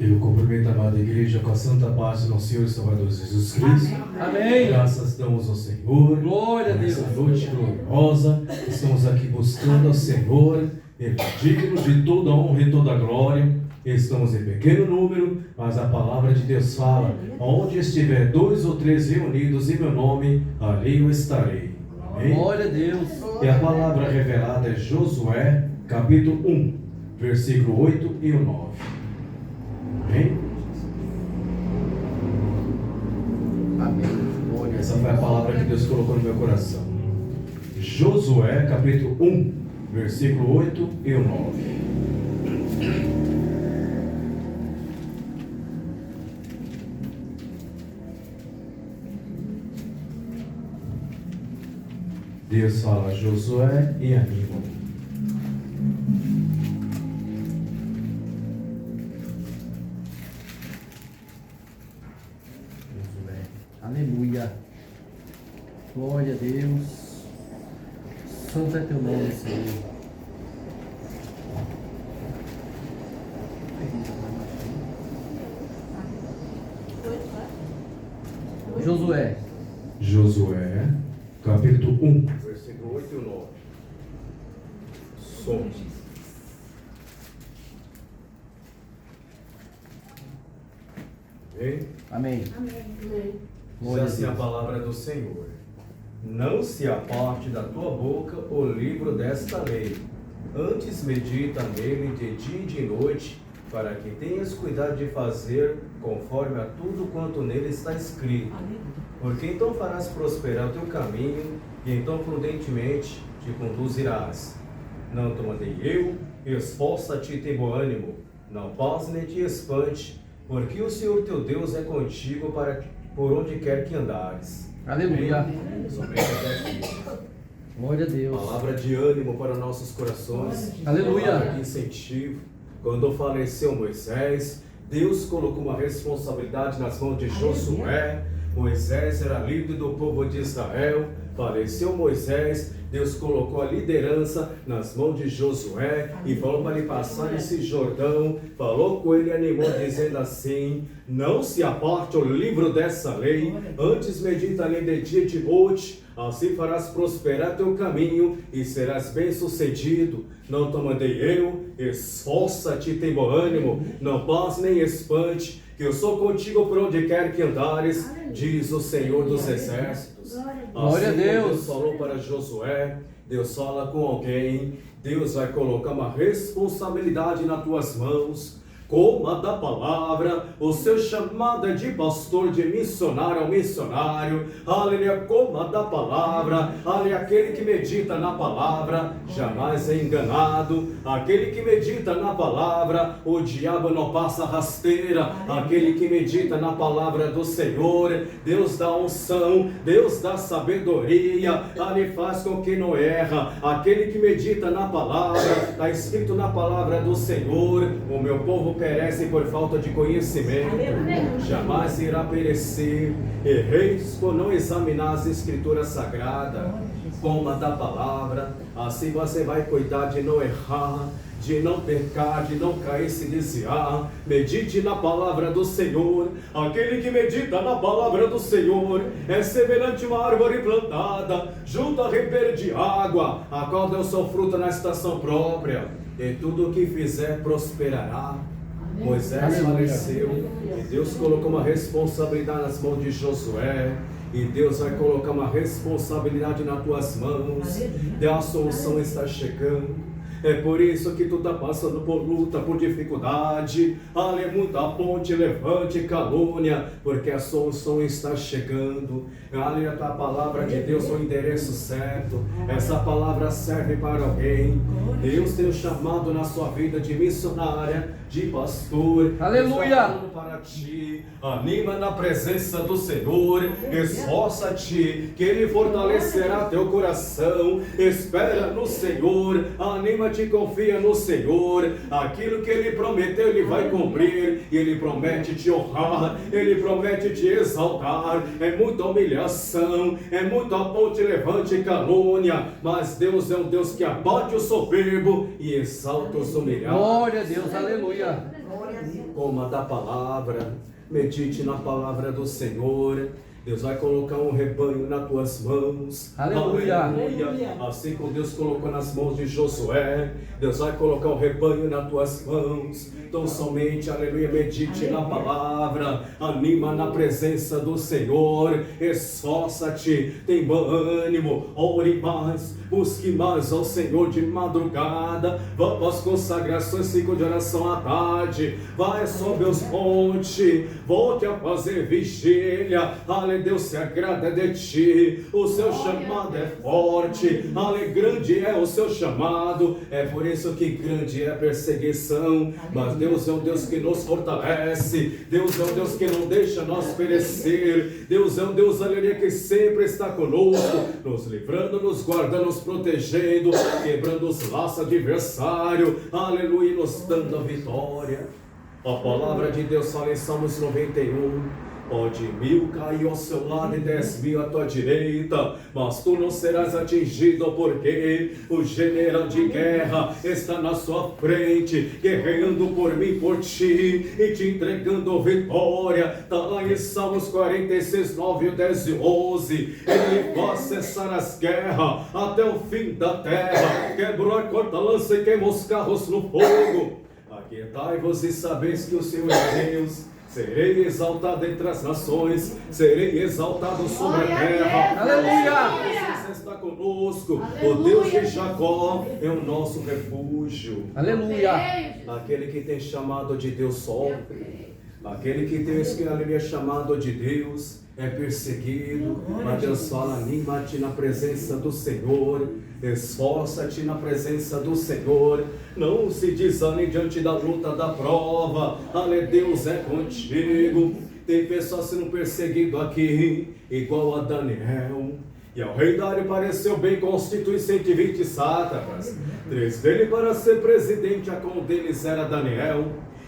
Eu cumprimento a amada igreja com a santa paz do nosso Senhor e Salvador Jesus Cristo. Amém. Graças damos ao Senhor. Glória a Deus. Nessa noite gloriosa, estamos aqui buscando ao Senhor. Ele é digno de toda honra e toda glória. Estamos em pequeno número, mas a palavra de Deus fala: onde estiver 2 ou 3 reunidos em meu nome, ali eu estarei. Amém? Glória a Deus. E a palavra revelada é Josué, capítulo 1, versículo 8 e o 9. Amém? Amém. Essa foi a palavra que Deus colocou no meu coração. Josué, capítulo 1, versículo 8 e o 9. Deus fala a Josué e anima. Josué. Aleluia. Glória a Deus. Santo é teu nome, Senhor. Josué. Josué, capítulo 1, versículo 8 e 9. Som. Amém? Amém. Diz assim a palavra do Senhor: não se aparte da tua boca o livro desta lei, antes medita nele de dia e de noite, para que tenhas cuidado de fazer conforme a tudo quanto nele está escrito. Porque então farás prosperar o teu caminho, e então prudentemente te conduzirás. Não te mandei eu, esforça-te e tem bom ânimo, não pause nem te espante, porque o Senhor teu Deus é contigo por onde quer que andares. Aleluia. Somente até aqui. Glória a Deus. Palavra de ânimo para nossos corações. Aleluia. Palavra de incentivo. Quando faleceu Moisés, Deus colocou uma responsabilidade nas mãos de Josué. Moisés era líder do povo de Israel. Faleceu Moisés, Deus colocou a liderança nas mãos de Josué e falou para ele passar esse Jordão. Falou com ele e animou, dizendo assim: não se aparte o livro dessa lei, antes medita nele de dia e de noite, assim farás prosperar teu caminho e serás bem sucedido. Não te mandei eu, esforça-te e tem bom ânimo, não passe nem espante, que eu sou contigo por onde quer que andares, diz o Senhor dos Exércitos. Glória a Assim, Deus. Deus falou para Josué, Deus fala com alguém, Deus vai colocar uma responsabilidade nas tuas mãos. Coma da palavra, o seu chamado é de pastor, de missionário ao missionário. Aleluia, coma da palavra. Aleluia, aquele que medita na palavra jamais é enganado. Aquele que medita na palavra, o diabo não passa rasteira. Aquele que medita na palavra do Senhor, Deus dá unção, Deus dá sabedoria. Ele faz com que não erra. Aquele que medita na palavra, está escrito na palavra do Senhor: o meu povo perece por falta de conhecimento, jamais irá perecer. Erreis por não examinar as escrituras sagradas. Coma da palavra, assim você vai cuidar de não errar, de não pecar, de não cair, se desviar. Medite na palavra do Senhor. Aquele que medita na palavra do Senhor é semelhante a uma árvore plantada junto a ribeira de água, a qual deu seu fruto na estação própria, e tudo o que fizer prosperará. Moisés faleceu e Deus colocou uma responsabilidade nas mãos de Josué. E Deus vai colocar uma responsabilidade nas tuas mãos. A solução está chegando. É por isso que tu está passando por luta, por dificuldade. Ale muita ponte, levante calúnia, porque a solução está chegando. Ale a tua palavra de Deus, o endereço certo. Essa palavra serve para alguém. Deus tem um chamado na sua vida de missionária, de pastor. Aleluia. Para ti, anima na presença do Senhor, esforça-te, que Ele fortalecerá teu coração. Espera no Senhor, anima-te e confia no Senhor. Aquilo que Ele prometeu, Ele vai cumprir. E Ele promete te honrar, Ele promete te exaltar. É muita humilhação, é muita ponte, levante calúnia, mas Deus é um Deus que abate o soberbo e exalta os humilhados. Glória a Deus, aleluia. Glória a Deus. coma da palavra, medite na palavra do Senhor. Deus vai colocar um rebanho nas tuas mãos. Aleluia. Aleluia. Assim como Deus colocou nas mãos de Josué, Deus vai colocar um rebanho nas tuas mãos. Então somente, aleluia, medite na palavra, anima na presença do Senhor, esforça-te, tem bom ânimo, ore mais, busque mais ao Senhor de madrugada, vá para as consagrações, 5 de oração à tarde, vai sobre os montes, volte a fazer vigília, aleluia, Deus se agrada de ti, o seu chamado é forte, aleluia, grande é o seu chamado, é por isso que grande é a perseguição, mas Deus é um Deus que nos fortalece, Deus é um Deus que não deixa nós perecer, Deus é um Deus, aleluia, que sempre está conosco, nos livrando, nos guardando, nos protegendo, quebrando os laços adversário, aleluia, nos dando a vitória. A palavra de Deus fala em Salmos 91, pode 1000 cair ao seu lado e 10.000 à tua direita, mas tu não serás atingido, porque o general de guerra está na sua frente, guerreando por mim, por ti, e te entregando vitória. Está lá em Salmos 46, 9, 10 e 11. Ele vai cessar as guerras até o fim da terra, quebrou a corta-lança e queimou os carros no fogo. Aquietai-vos e sabeis que o Senhor é Deus. Serei exaltado entre as nações, serei exaltado sobre a terra. Aleluia! Você está conosco, o Deus de Jacó é o nosso refúgio. Aleluia! Aquele que tem chamado de Deus sofre, aquele que tem aleluia, chamado de Deus é perseguido, mas Deus fala, anima-te na presença do Senhor, esforça-te na presença do Senhor, não se desanime diante da luta, da prova, aleluia, Deus é contigo. Tem pessoas sendo perseguidas aqui, igual a Daniel, e ao rei Dário pareceu bem constituir 120 sátrapas, 3 dele para ser presidente, a qual deles era Daniel.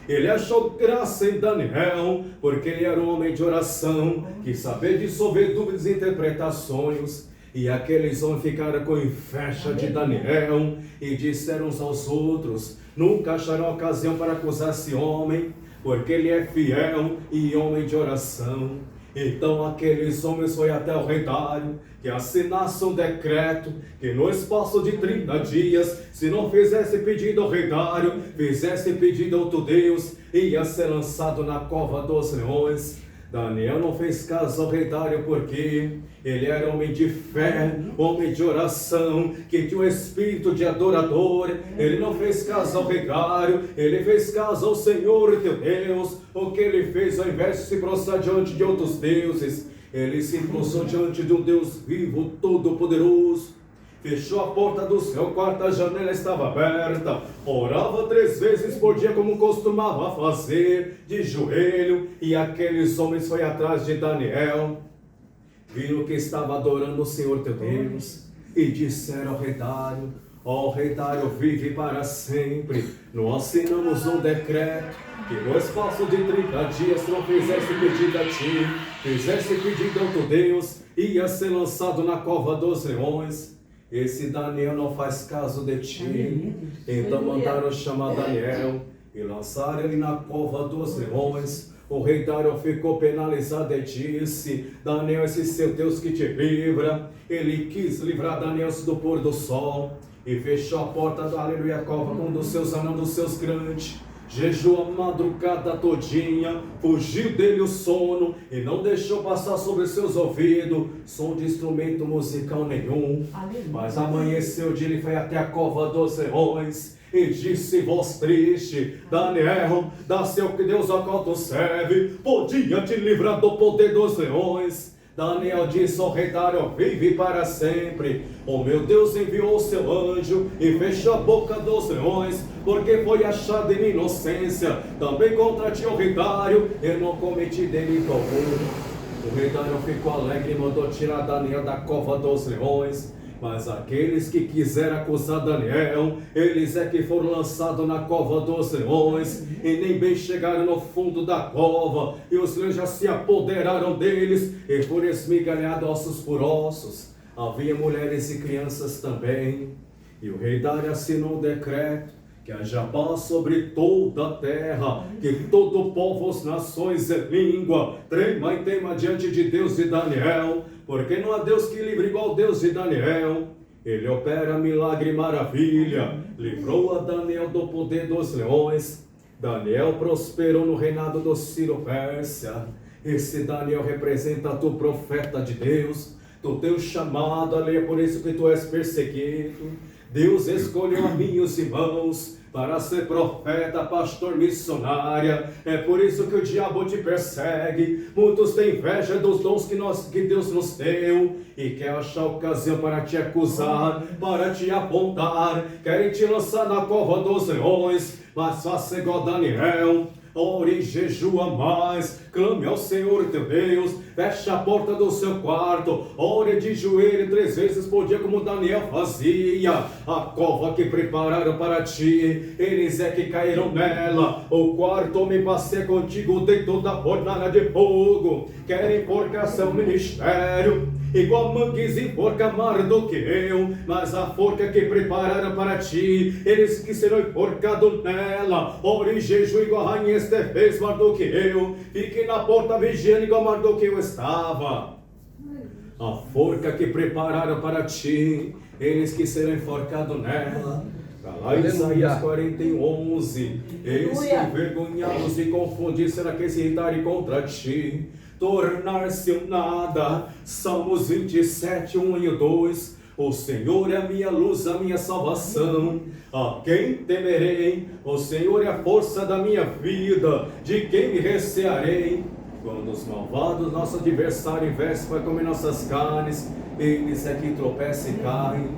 Ele achou graça em Daniel, porque ele era um homem de oração, que sabia dissolver dúvidas e interpretações. E aqueles homens ficaram com inveja de Daniel e disseram uns aos outros, nunca acharão ocasião para acusar esse homem, porque ele é fiel e homem de oração. Então aqueles homens foram até o rei Dário, que assinasse um decreto, que no espaço de 30 dias, se não fizesse pedido ao rei Dário, fizesse pedido a outro Deus, ia ser lançado na cova dos leões. Daniel não fez caso ao rei Dário, porque ele era homem de fé, homem de oração, que tinha um espírito de adorador. Ele não fez caso ao rei Dário, ele fez caso ao Senhor teu Deus. O que ele fez, ao invés de se prostrar diante de outros deuses, ele se prostrou diante de um Deus vivo, todo-poderoso. Fechou a porta do seu quarto, a janela estava aberta, orava 3 vezes por dia como costumava fazer, de joelho, e aqueles homens foram atrás de Daniel, viram que estava adorando o Senhor teu Deus, e disseram ao rei Dário, ó rei Dário, vive para sempre, nós assinamos um decreto, que no espaço de 30 dias não fizesse pedido a ti, fizesse pedido ao teu Deus, ia ser lançado na cova dos leões. Esse Daniel não faz caso de ti. Então mandaram chamar Daniel e lançaram ele na cova dos leões. O rei Dário ficou penalizado e disse, Daniel, esse seu Deus que te livra. Ele quis livrar Daniel do pôr do sol e fechou a porta da aleluia cova com um dos seus anãos, dos seus grandes. Jejuou a madrugada todinha, fugiu dele o sono e não deixou passar sobre seus ouvidos som de instrumento musical nenhum. Mas amanheceu o dia, ele foi até a cova dos leões e disse, voz triste, Daniel, dá seu que Deus ao qual tu serve, podia te livrar do poder dos leões. Daniel disse ao rei Dário, vive para sempre. O meu Deus enviou o seu anjo e fechou a boca dos leões, porque foi achado em inocência. Também contra ti, o rei Dário, eu não cometi delito algum. O rei Dário ficou alegre e mandou tirar Daniel da cova dos leões. Mas aqueles que quiseram acusar Daniel, eles é que foram lançados na cova dos leões, e nem bem chegaram no fundo da cova, e os leões já se apoderaram deles, e foram esmigalhados ossos por ossos. Havia mulheres e crianças também. E o rei Dário assinou um decreto, Que haja paz sobre toda a terra, que todo povo, as nações e língua, trema e tema diante de Deus de Daniel, porque não há Deus que livre igual Deus de Daniel. Ele opera milagre e maravilha, livrou a Daniel do poder dos leões. Daniel prosperou no reinado do Ciro-Pérsia. Esse Daniel representa tu, profeta de Deus, tu teu chamado, ali é por isso que tu és perseguido. Deus escolheu a mim e os irmãos para ser profeta, pastor, missionária. É por isso que o diabo te persegue. Muitos têm inveja dos dons que Deus nos deu e quer achar ocasião para te acusar, para te apontar. Querem te lançar na cova dos leões, mas faça igual Daniel. Ore e jejua mais, clame ao Senhor teu Deus, feche a porta do seu quarto, ore de joelho 3 vezes por dia como Daniel fazia. A cova que prepararam para ti, eles é que caíram nela. O quarto homem passeia contigo dentro da fornalha de fogo. Querem enforcar seu ministério, igual Mangues enforca Mardoqueu, mas a forca que prepararam para ti, eles que serão enforcados nela. Ore e jejua igual a rainha Esther fez Mardoqueu, fique na porta vigiando igual Mardoqueu estava. A forca que prepararam para ti, eles que serão enforcados nela. Está lá em Isaías 41:11. Eis que envergonhados e confundidos será que se irritarem contra ti, tornar-se um nada. Salmos 27:1 e 2. O Senhor é a minha luz, a minha salvação. A quem temerei? O Senhor é a força da minha vida. De quem me recearei? Quando os malvados, nosso adversário, investem para comer nossas carnes, eles é que tropeçam e caem.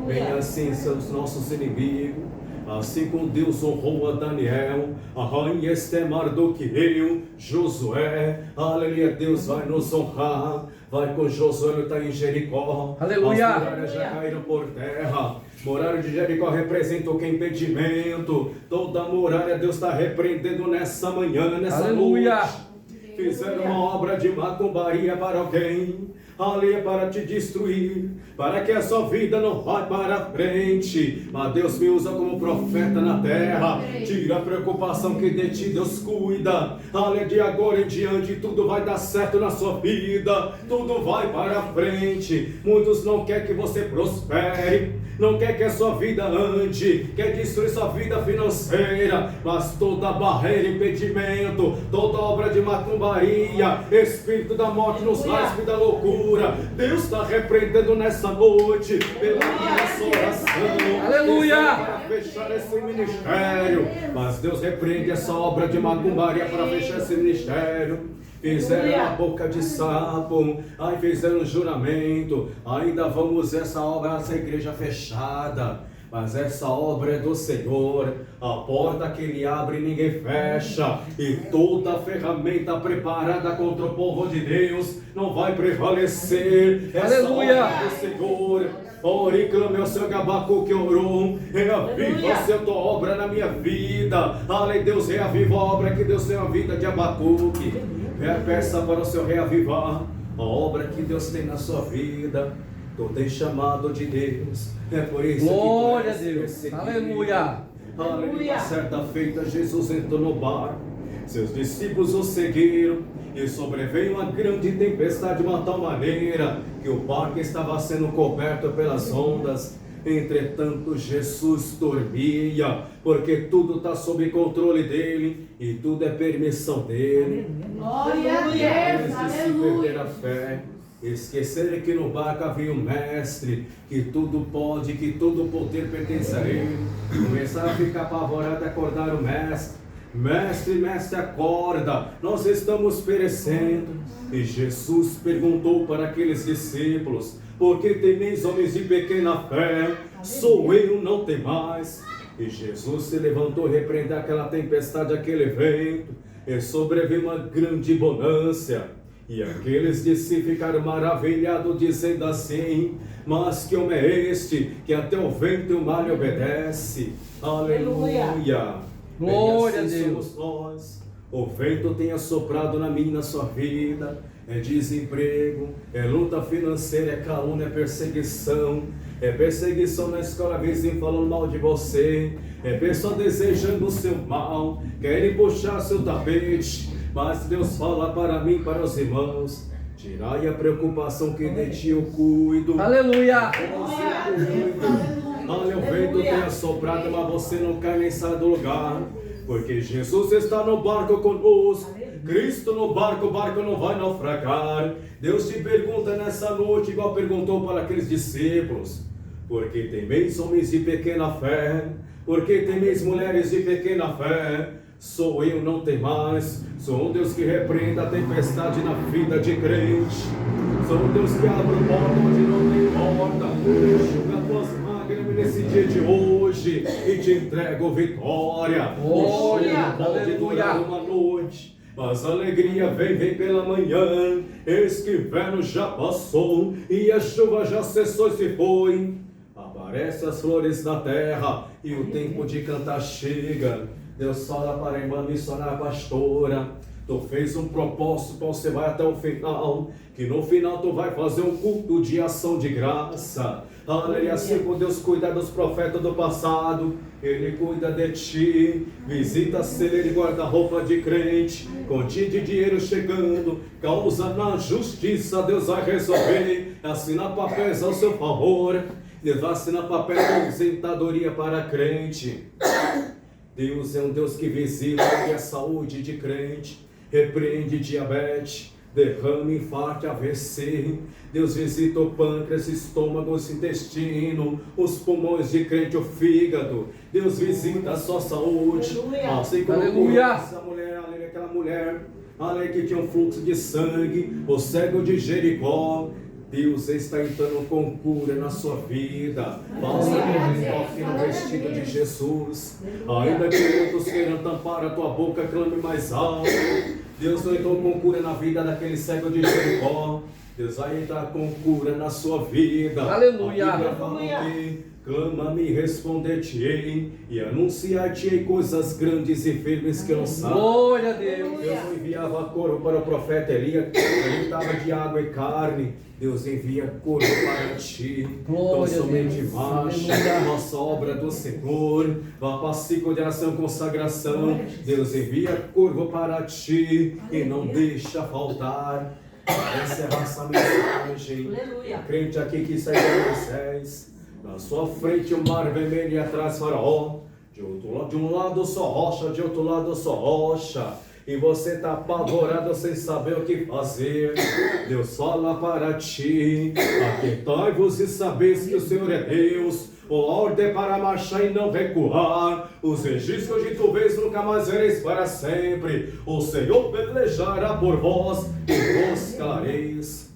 Bem assim são os nossos inimigos. Assim como Deus honrou a Daniel, a rainha Esther, Mardoqueu, Josué, aleluia, Deus vai nos honrar. Vai com Josué, ele está em Jericó. Aleluia. As muralhas já caíram por terra. Muralha de Jericó representa o que? Impedimento. Toda muralha Deus está repreendendo nessa manhã, nessa Aleluia. noite. Fizeram uma obra de macumbaria para alguém, ali é para te destruir, para que a sua vida não vá para frente. Mas Deus me usa como profeta na terra. Tira a preocupação que de ti Deus cuida. Ali de agora em diante tudo vai dar certo na sua vida, tudo vai para frente. Muitos não querem que você prospere, não quer que a sua vida ande, quer destruir sua vida financeira, mas toda barreira, impedimento, toda obra de macumbaria, espírito da morte nos lares e da loucura, Deus está repreendendo nessa noite, pela nossa oração. Aleluia! Para fechar esse ministério, mas Deus repreende essa obra de macumbaria para fechar esse ministério. Fizeram a boca de sapo, aí fizeram juramento, ainda vamos essa obra, essa igreja fechada, mas essa obra é do Senhor. A porta que Ele abre ninguém fecha, e toda ferramenta preparada contra o povo de Deus não vai prevalecer. Essa Aleluia! obra é do Senhor. Ore e clame ao seu Abacuque que orou. Reaviva a tua obra na minha vida. Ale Deus, reaviva a obra que Deus tem a vida de Abacuque. Peça para o Senhor reavivar a obra que Deus tem na sua vida. Tu tens chamado de Deus. É por isso glória que tu a Deus. perseguido. Aleluia. Aleluia. Certa feita Jesus entrou no barco. Seus discípulos o seguiram. E sobreveio uma grande tempestade de uma tal maneira que o barco estava sendo coberto pelas ondas. Entretanto Jesus dormia, porque tudo está sob controle dele e tudo é permissão dele. Glória a Deus, Eles se perder aleluia. a fé, esquecerem que no barco havia um mestre, que tudo pode, que todo poder pertence a ele. Começaram a ficar apavorados, acordaram o mestre. Mestre, mestre, acorda, nós estamos perecendo. E Jesus perguntou para aqueles discípulos: por que temeis, homens de pequena fé? Sou eu, não temais. E Jesus se levantou e repreendeu aquela tempestade, aquele vento, e sobreveio uma grande bonança. E aqueles discípulos ficaram maravilhados, dizendo assim: mas que homem é este, que até o vento e o mar lhe obedece? Aleluia! Glória a Bem assim Deus. somos nós. O vento tem assoprado na minha e na sua vida, é desemprego, é luta financeira, é calúnia, é perseguição na escola, vizinho falando mal de você, é pessoa desejando o seu mal, querem puxar seu tapete, mas Deus fala para mim, para os irmãos, tirai a preocupação que de ti eu cuido. Aleluia! Olha, o vento tem assoprado, mas você não cai nem sai do lugar, porque Jesus está no barco conosco, Cristo no barco, o barco não vai naufragar. Deus te pergunta nessa noite, igual perguntou para aqueles discípulos: por que temeis homens de pequena fé? Por que temeis mulheres de pequena fé? Sou eu, não tem mais. Sou um Deus que repreenda a tempestade na vida de crente. Sou um Deus que abre porta onde não tem porta. Enxuga tuas lágrimas nesse dia de hoje e te entrego vitória. Glória, Pode durar uma noite, mas a alegria vem pela manhã. Eis que o inverno já passou e a chuva já cessou e se foi. Aparecem as flores da terra e o tempo de cantar chega. Deus fala para a irmã missionária pastora: tu fez um propósito, então você vai até o final, que no final tu vai fazer um culto de ação de graça. Aleluia, assim como Deus cuida dos profetas do passado, Ele cuida de ti. Visita celeiro e guarda-roupa de crente, continha de dinheiro chegando, causa na justiça, Deus vai resolver. Assina papéis ao seu favor, Deus vai assinar papel de aposentadoria para crente. Deus é um Deus que visita a saúde de crente, repreende diabetes, derrame, infarto, AVC. Deus visita o pâncreas, estômago, o intestino, os pulmões de crente, o fígado. Deus visita a sua saúde. Assim como essa mulher, aleluia, aquela mulher, aleluia, que tinha um fluxo de sangue, o cego de Jericó. Deus está entrando com cura na sua vida. Faça toque no vestido de Jesus. Ainda que muitos queiram tampar a tua boca, clame mais alto. Deus não entrou com cura na vida daquele cego de Jericó. Deus vai entrar com cura na sua vida. Aleluia. Clama-me e responder-te-ei, e anunciar-te-ei coisas grandes e firmes que não sabes. Glória a Deus. Deus não enviava corpo para o profeta Elias, ele estava de água e carne. Deus envia corpo para ti. Então somente marcha, nossa obra do Senhor. Vá para ciclo de oração e consagração. Deus envia corpo para ti e não deixa faltar. Essa é a nossa mensagem. Crente aqui que sai de Moisés. Na sua frente o mar vermelho e atrás Faraó. De um lado só rocha, de outro lado só rocha. E você está apavorado sem saber o que fazer. Deus fala para ti: aquietai-vos e sabeis que o Senhor é Deus. A ordem para marchar e não recuar. Os registros de tu vês nunca mais vereis para sempre. O Senhor pelejará por vós e vos calareis.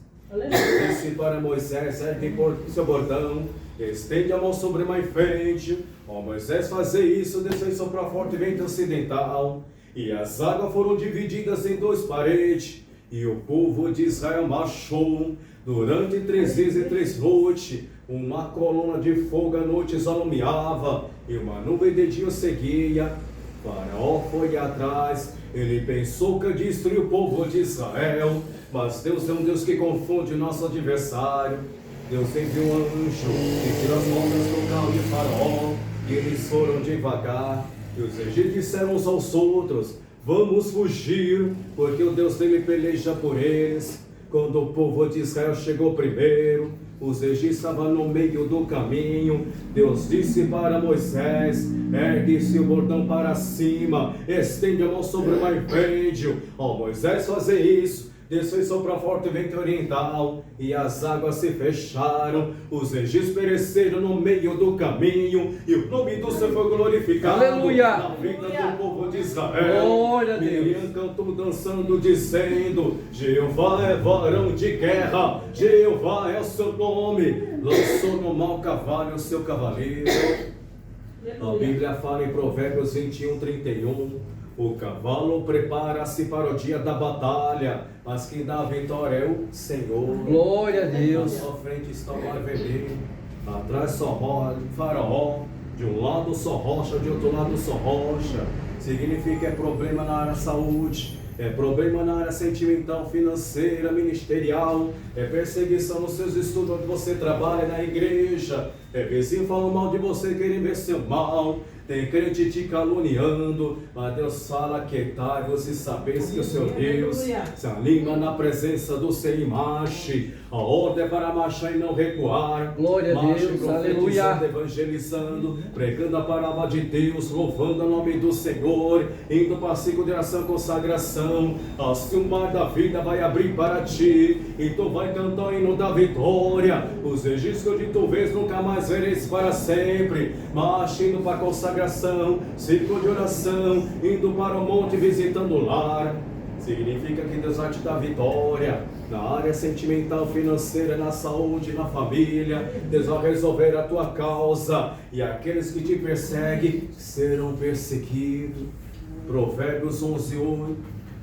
Disse para Moisés: ergue por seu bordão, estende a mão sobre uma enfeite. Ó Moisés, fazer isso, desceu e soprou forte vento ocidental. E as águas foram divididas em duas paredes. E o povo de Israel marchou durante 3 dias e 3 noites. Uma coluna de fogo à noite os alumiava, e uma nuvem de dia o seguia. Faraó foi atrás, ele pensou que destruiu o povo de Israel. Mas Deus é um Deus que confunde o nosso adversário. Deus enviou um anjo e tirou as rodas do carro de Faraó, e eles foram devagar. E os egípcios disseram uns aos outros: vamos fugir, porque o Deus dele peleja por eles. Quando o povo de Israel chegou primeiro, os egípcios estavam no meio do caminho. Deus disse para Moisés: ergue-se o bordão para cima, estende a mão sobre o mar Verde. Ao Moisés fazer isso, desceu e soprou forte vento oriental, e as águas se fecharam. Os egípcios pereceram no meio do caminho, e o nome do Senhor foi glorificado. Aleluia. Na vida do povo de Israel. Glória a Deus. Miriam cantou dançando, dizendo: Jeová é varão de guerra, Jeová é o seu nome. Lançou no mau cavalo o seu cavaleiro. A Bíblia fala em Provérbios 21:31. O cavalo prepara-se para o dia da batalha, mas quem dá a vitória é o Senhor. Glória a Deus. Na sua frente está o mar vermelho, atrás só Faraó, de um lado só rocha, de outro lado só rocha. Significa é problema na área da saúde, É problema na área sentimental, financeira, ministerial. É perseguição nos seus estudos onde você trabalha na igreja. É vizinho falando mal de você, querendo ver seu mal. Tem crente te caluniando, mas Deus fala que tá, e você saber que o seu Deus se anima na presença do Senhor e marche. A ordem é para marchar e não recuar. Glória a Marche, Deus, profetizando, aleluia. evangelizando, pregando a palavra de Deus, louvando o nome do Senhor, indo para a consideração, consagração. Assim o mar da vida vai abrir para ti, e tu vai cantar o hino da vitória. Os registros de tu vês nunca mais vereis para sempre. Marche indo para a consagração, ciclo de oração, indo para o monte visitando o lar. Significa que Deus vai te dar vitória na área sentimental, financeira, na saúde, na família. Deus vai resolver a tua causa, e aqueles que te perseguem serão perseguidos. Provérbios 11:8.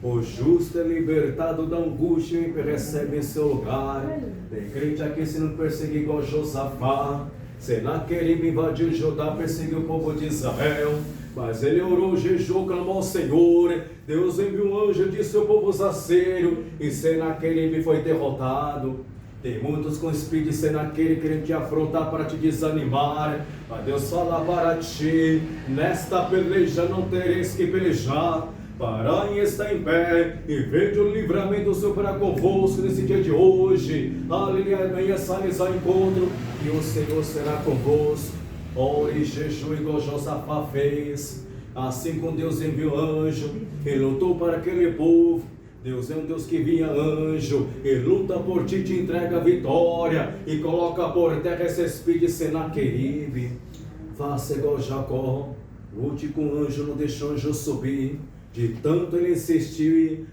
O justo é libertado da angústia e recebe em seu lugar. Tem crente aqui sendo perseguido igual Josafá. Senaqueribe invadiu Judá, perseguiu o povo de Israel. Mas ele orou, jejuou, clamou ao Senhor. Deus enviou um anjo de seu povo zaceiro, e Senaqueribe foi derrotado. Tem muitos com o espírito de Senaqueribe querendo te afrontar para te desanimar. Mas Deus fala para ti: nesta peleja não tereis que pelejar. Parai está em pé e vede o livramento do Senhor para convosco nesse dia de hoje. Aleluia, amanhã sai ao encontro e o Senhor será convosco. Ore e jejum igual Josafá fez. Assim como Deus enviou anjo, ele lutou para aquele povo. Deus é um Deus que vinha anjo, e luta por ti, te entrega a vitória, e coloca por terra esse espírito de Senaqueribe. Faça igual Jacó, lute com o anjo, não deixa o anjo subir. De tanto ele insistiu, e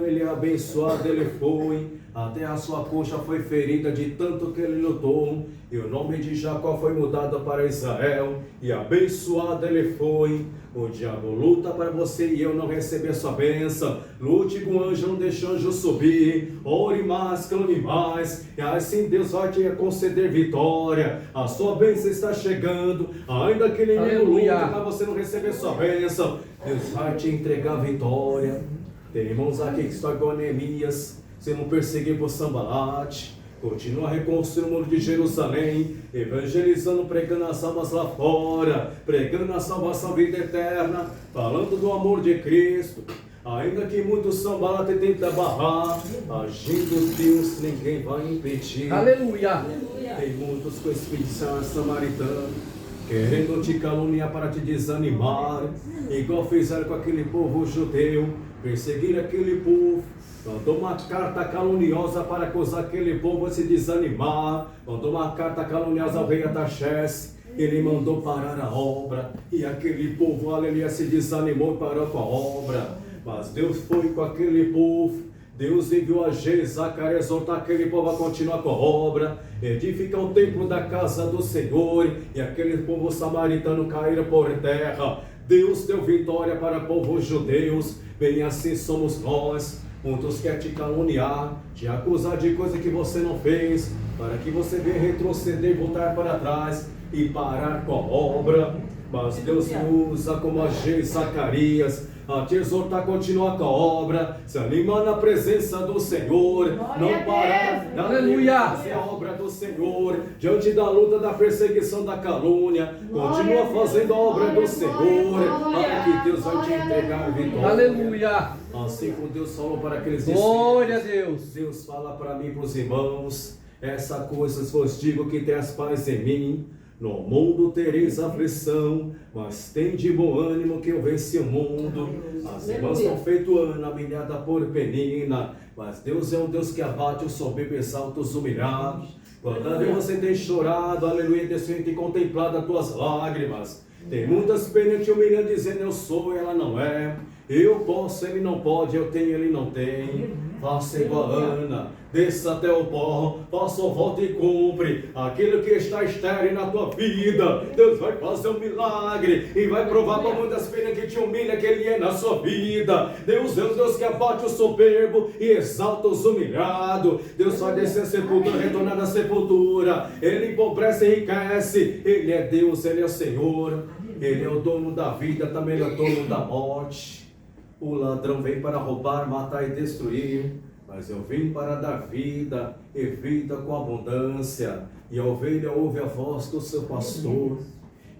ele abençoado ele foi, até a sua coxa foi ferida de tanto que ele lutou, e o nome de Jacó foi mudado para Israel, e abençoado ele foi. O diabo luta para você e eu não receber sua bênção. Lute com o anjo, não deixe o anjo subir. Ore mais, clame mais, e assim Deus vai te conceder vitória. A sua bênção está chegando, ainda que ele luta para você não receber sua bênção, Deus vai te entregar vitória. Tem irmãos aqui que estão igual Neemias, sendo perseguidos por Sambalate. Continua reconstruindo o muro de Jerusalém, evangelizando, pregando as almas lá fora, pregando a salvação, vida eterna, falando do amor de Cristo. Ainda que muitos Sambalate tentam barrar, agindo Deus, ninguém vai impedir. Aleluia. Tem muitos com expedição samaritana, querendo te caluniar para te desanimar, igual fizeram com aquele povo judeu, perseguir aquele povo. Mandou uma carta caluniosa para acusar aquele povo a se desanimar. Mandou uma carta caluniosa ao rei Artaxerxes. Ele mandou parar a obra, e aquele povo, aleluia, se desanimou e parou com a obra. Mas Deus foi com aquele povo. Deus enviou a Zacarias exortar aquele povo a continuar com a obra, edificar o templo da casa do Senhor, e aquele povo samaritano caíram por terra. Deus deu vitória para povos judeus. Bem assim somos nós. Muitos querem te caluniar, te acusar de coisa que você não fez, para que você venha retroceder, voltar para trás e parar com a obra. Mas Deus usa como a Zacarias a te exortar a continuar com a obra, se animar na presença do Senhor, não parar, aleluia, fazer a obra do Senhor, diante da luta, da perseguição, da calúnia. Continua fazendo a obra do Senhor, para que Deus vai te entregar a vitória. Aleluia. Assim como Deus falou para aqueles glória a discípulos, Deus fala para mim e para os irmãos: essa coisa vos digo que tenhas paz em mim. No mundo tereis aflição, mas tem de bom ânimo que eu venci o mundo. As irmãs estão feito Ana, humilhada por Penina, mas Deus é um Deus que abate os soberbos, exalta os humilhados. Quantas vezes você tem chorado, aleluia, Deus tem contemplado as tuas lágrimas. Tem muitas penas te humilhando, dizendo eu sou, ela não é. Eu posso, ele não pode, eu tenho, ele não tem. Faça igual a Ana, desça até o pó, faça o voto e cumpre aquilo que está estéril na tua vida. Deus vai fazer um milagre e vai provar para muitas penas que te humilha, que ele é na sua vida. Deus é o Deus que abate o soberbo e exalta os humilhados. Deus vai descer a sepultura, retornar da sepultura. Ele empobrece e enriquece. Ele é Deus, ele é o Senhor. Ele é o dono da vida, também é o dono da morte. O ladrão vem para roubar, matar e destruir, mas eu vim para dar vida e vida com abundância. E a ovelha ouve a voz do seu pastor.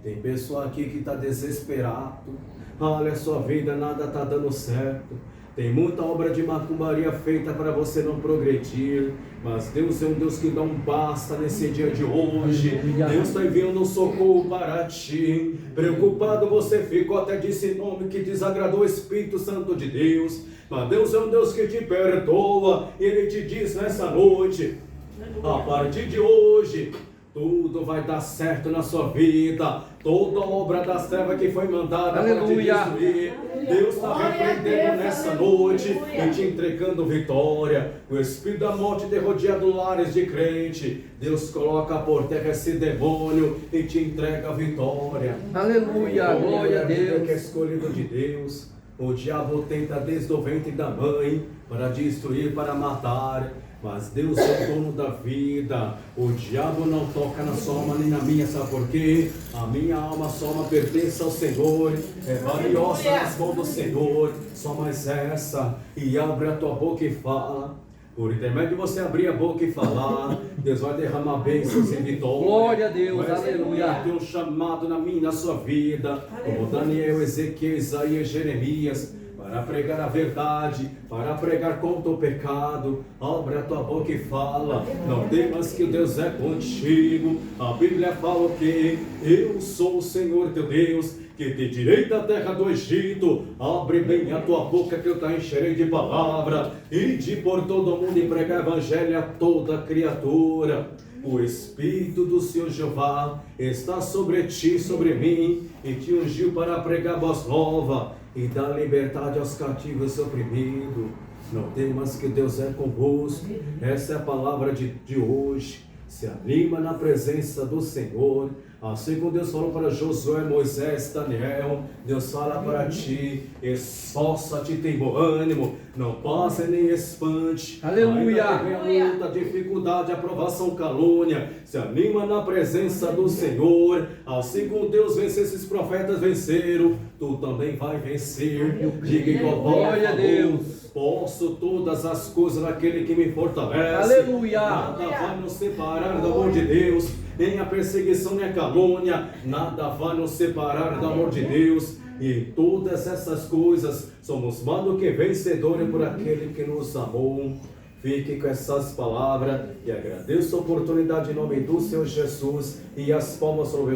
Tem pessoa aqui que está desesperado. Olha a sua vida, nada está dando certo. Tem muita obra de macumbaria feita para você não progredir. Mas Deus é um Deus que dá um basta nesse dia de hoje. Deus está enviando um socorro para ti. Preocupado você ficou, até disse nome que desagradou o Espírito Santo de Deus. Mas Deus é um Deus que te perdoa. E Ele te diz nessa noite: a partir de hoje, tudo vai dar certo na sua vida. Toda obra das trevas que foi mandada para te destruir, Deus está repreendendo nessa noite e te entregando vitória. O espírito da morte tem rodeado lares de crente. Deus coloca por terra esse demônio e te entrega a vitória. Aleluia, glória a Deus. Que é escolhido de Deus. O diabo tenta desde o ventre da mãe para destruir, para matar. Mas Deus é o dono da vida. O diabo não toca na sua alma nem na minha. Sabe por quê? A minha alma, a sua alma pertence ao Senhor. É valiosa nas mãos do Senhor. Só mais essa. E abre a tua boca e fala. Por intermédio de você abrir a boca e falar, Deus vai derramar bênçãos e vitória. Glória a Deus, aleluia. Tem um chamado na minha, na sua vida, como Daniel, Ezequiel, Isaías, Jeremias, para pregar a verdade, para pregar contra o pecado. Abre a tua boca e fala. Não temas que Deus é contigo. A Bíblia fala o quê? Eu sou o Senhor teu Deus, que te tirei da terra do Egito. Abre bem a tua boca que eu te encherei de palavra. E de por todo mundo e pregar evangelho a toda criatura. O Espírito do Senhor Jeová está sobre ti, sobre mim, e te ungiu para pregar boas novas e dar liberdade aos cativos e oprimidos. Não temas que Deus é convosco. Essa é a palavra de hoje. Se anima na presença do Senhor. Assim como Deus falou para Josué, Moisés, Daniel, Deus fala para ti: esforça-te, tem bom ânimo, não passe nem espante. Aleluia. Ainda vem a luta, dificuldade, aprovação, calúnia. Se anima na presença do Senhor. Assim como Deus venceu, esses profetas venceram, tu também vai vencer. Diga igual: glória a Deus. Posso todas as coisas naquele que me fortalece. Aleluia. Nada vai nos separar do amor de Deus, nem a perseguição, nem a calúnia. Nada vai nos separar do amor de Deus. E todas essas coisas somos mais do que vencedores por aquele que nos amou. Fique com essas palavras e agradeço a oportunidade em nome do Senhor Jesus. E as palmas sobre